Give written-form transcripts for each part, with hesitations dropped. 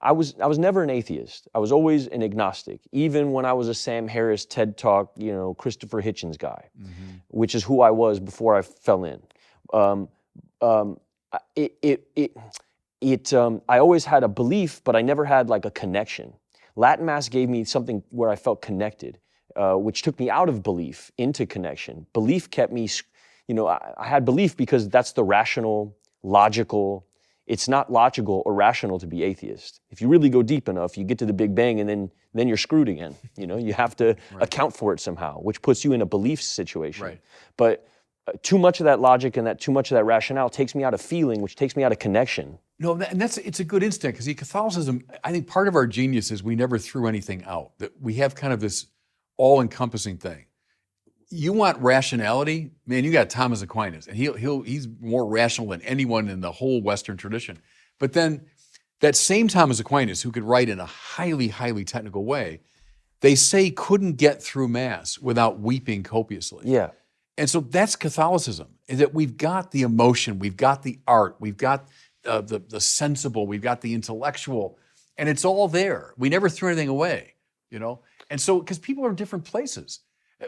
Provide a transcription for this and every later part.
I was never an atheist. I was always an agnostic, even when I was a Sam Harris, TED Talk, Christopher Hitchens guy, which is who I was before I fell in. Um, um, I always had a belief, but I never had like a connection. Latin Mass gave me something where I felt connected, which took me out of belief into connection. Belief kept me, I had belief because that's the rational, logical. It's not logical or rational to be atheist. If you really go deep enough, you get to the Big Bang and then you're screwed again. You have to account for it somehow, which puts you in a belief situation. Right. But too much of that logic and too much of that rationale takes me out of feeling, which takes me out of connection. No, it's a good instinct, because Catholicism, I think part of our genius is we never threw anything out. That we have kind of this all-encompassing thing. You want rationality, man, you got Thomas Aquinas, and he's more rational than anyone in the whole Western tradition. But then that same Thomas Aquinas, who could write in a highly, highly technical way, they say couldn't get through Mass without weeping copiously. Yeah. And so that's Catholicism, is that we've got the emotion, we've got the art, we've got the sensible, we've got the intellectual, and it's all there. We never threw anything away, And so, because people are in different places.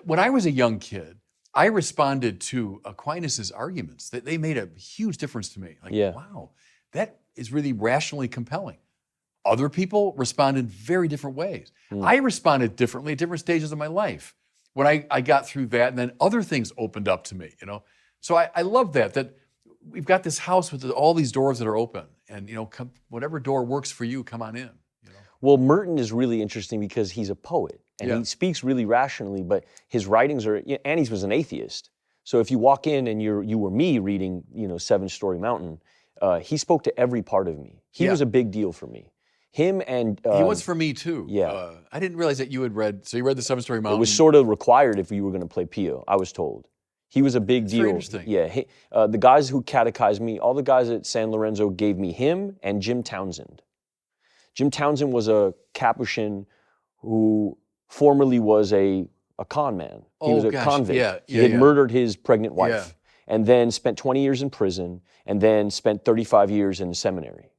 When I was a young kid, I responded to Aquinas' arguments. They made a huge difference to me. Wow, that is really rationally compelling. Other people responded very different ways. I responded differently at different stages of my life. When I got through that, and then other things opened up to me, So I love that we've got this house with all these doors that are open, and whatever door works for you, come on in. Well, Merton is really interesting because he's a poet, and he speaks really rationally, but his writings are, and he was an atheist. So if you walk in and you were me reading, Seven Story Mountain, he spoke to every part of me. He was a big deal for me. Him and... he was for me too. Yeah. I didn't realize that you had read, so you read the Seven Story Mountain. It was sort of required if you were going to play Pio, I was told. He was a big deal. Very interesting. Yeah, the guys who catechized me, all the guys at San Lorenzo gave me him and Jim Townsend. Jim Townsend was a Capuchin who formerly was a con man. He was a convict. He had murdered his pregnant wife and then spent 20 years in prison and then spent 35 years in the seminary,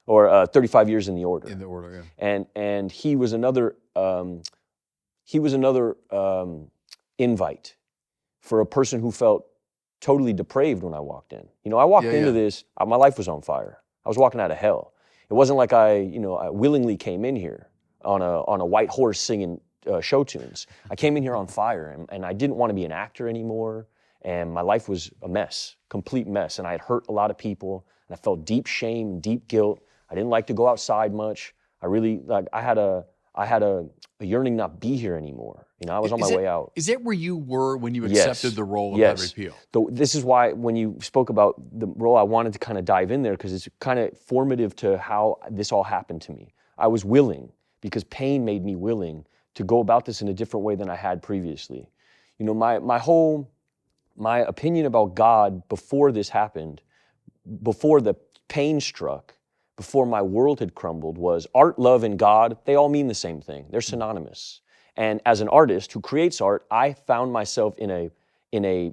or 35 years in the order. In the order, yeah. And he was another invite for a person who felt totally depraved when I walked in. I walked into this, my life was on fire. I was walking out of hell. It wasn't like I willingly came in here on a white horse singing show tunes. I came in here on fire, and I didn't want to be an actor anymore, and my life was a mess, complete mess, and I had hurt a lot of people, and I felt deep shame, deep guilt. I didn't like to go outside much. I had a yearning not be here anymore. I was on my way out. Is that where you were when you accepted the role of Padre Pio? This is why when you spoke about the role, I wanted to kind of dive in there because it's kind of formative to how this all happened to me. I was willing because pain made me willing to go about this in a different way than I had previously. My opinion about God before this happened, before the pain struck, before my world had crumbled, was art, love, and God. They all mean the same thing. They're synonymous. And as an artist who creates art, I found myself in a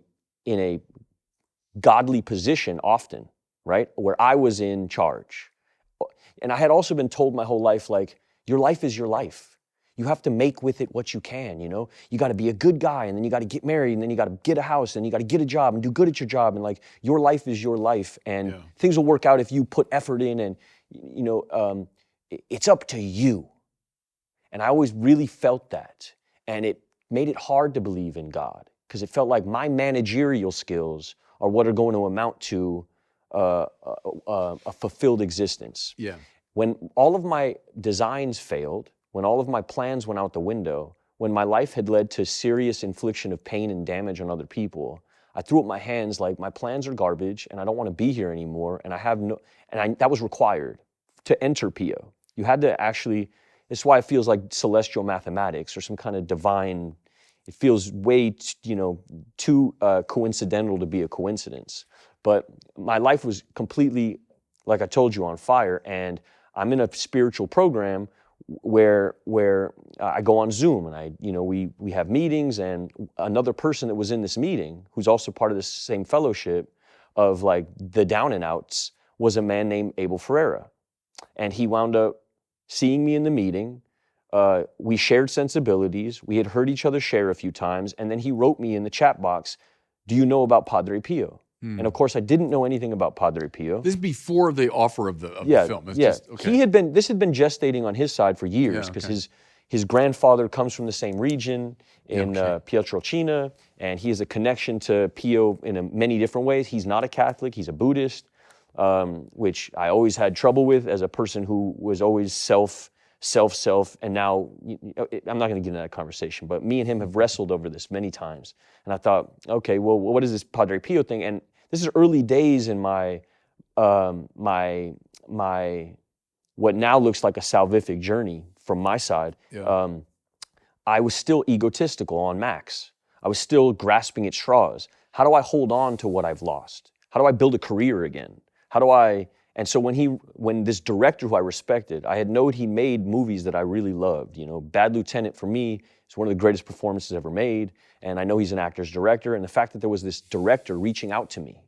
godly position often, right? Where I was in charge. And I had also been told my whole life, your life is your life. You have to make with it what you can, You got to be a good guy, and then you got to get married, and then you got to get a house, and you got to get a job and do good at your job, and your life is your life, and things will work out if you put effort in, and it's up to you. And I always really felt that, and it made it hard to believe in God because it felt like my managerial skills are what are going to amount to a fulfilled existence. Yeah. When all of my designs failed, when all of my plans went out the window, when my life had led to serious infliction of pain and damage on other people, I threw up my hands like my plans are garbage and I don't want to be here anymore. And that was required to enter Pio. You had to actually, it's why it feels like celestial mathematics or some kind of divine, it feels way, too coincidental to be a coincidence. But my life was completely, like I told you, on fire, and I'm in a spiritual program where I go on Zoom and we have meetings, and another person that was in this meeting, who's also part of this same fellowship of the down and outs, was a man named Abel Ferreira. And he wound up seeing me in the meeting. We shared sensibilities. We had heard each other share a few times. And then he wrote me in the chat box, "Do you know about Padre Pio?" And of course, I didn't know anything about Padre Pio. This is before the offer of the film. It's Yeah. just, okay. This had been gestating on his side for years because his grandfather comes from the same region in Pietrelcina, and he has a connection to Pio in many different ways. He's not a Catholic, he's a Buddhist, which I always had trouble with as a person who was always self, and now, I'm not gonna get into that conversation, but me and him have wrestled over this many times. And I thought, okay, well, what is this Padre Pio thing? And this is early days in my what now looks like a salvific journey from my side. Yeah. I was still egotistical on max. I was still grasping at straws. How do I hold on to what I've lost? How do I build a career again? And so when this director who I respected, I had known he made movies that I really loved. You know, Bad Lieutenant for me is one of the greatest performances ever made. And I know he's an actor's director. And the fact that there was this director reaching out to me,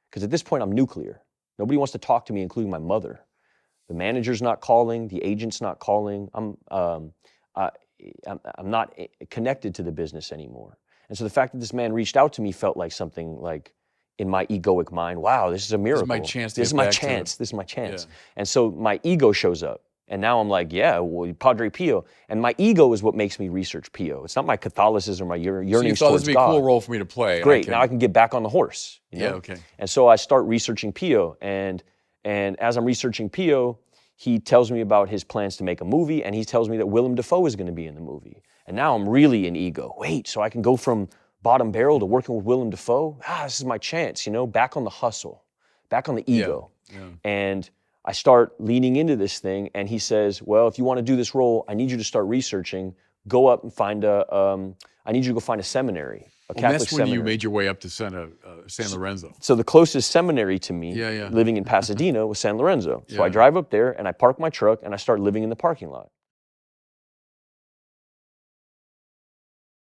because at this point I'm nuclear. Nobody wants to talk to me, including my mother. The manager's not calling, the agent's not calling. I'm not connected to the business anymore. And so the fact that this man reached out to me felt like something like, in my egoic mind, wow, this is a miracle. This is my chance. This is my chance. Yeah. And so my ego shows up. And now I'm like, yeah, well, Padre Pio. And my ego is what makes me research Pio. It's not my Catholicism or my yearnings towards God. So you thought this would be a cool role for me to play. Great, now I can get back on the horse. You know? Yeah, okay. And so I start researching Pio. And as I'm researching Pio, he tells me about his plans to make a movie, and he tells me that Willem Dafoe is going to be in the movie. And now I'm really in ego. Wait, so I can go from bottom barrel to working with Willem Dafoe? This is my chance, you know, back on the hustle, back on the ego. Yeah. And I start leaning into this thing, and he says, well, if you want to do this role, I need you to start researching. Go up and find I need you to go find a seminary, a Catholic that's when seminary. you made your way up to San Lorenzo. So the closest seminary to me, Yeah. living in Pasadena, was San Lorenzo. So Yeah. I drive up there, and I park my truck, and I start living in the parking lot.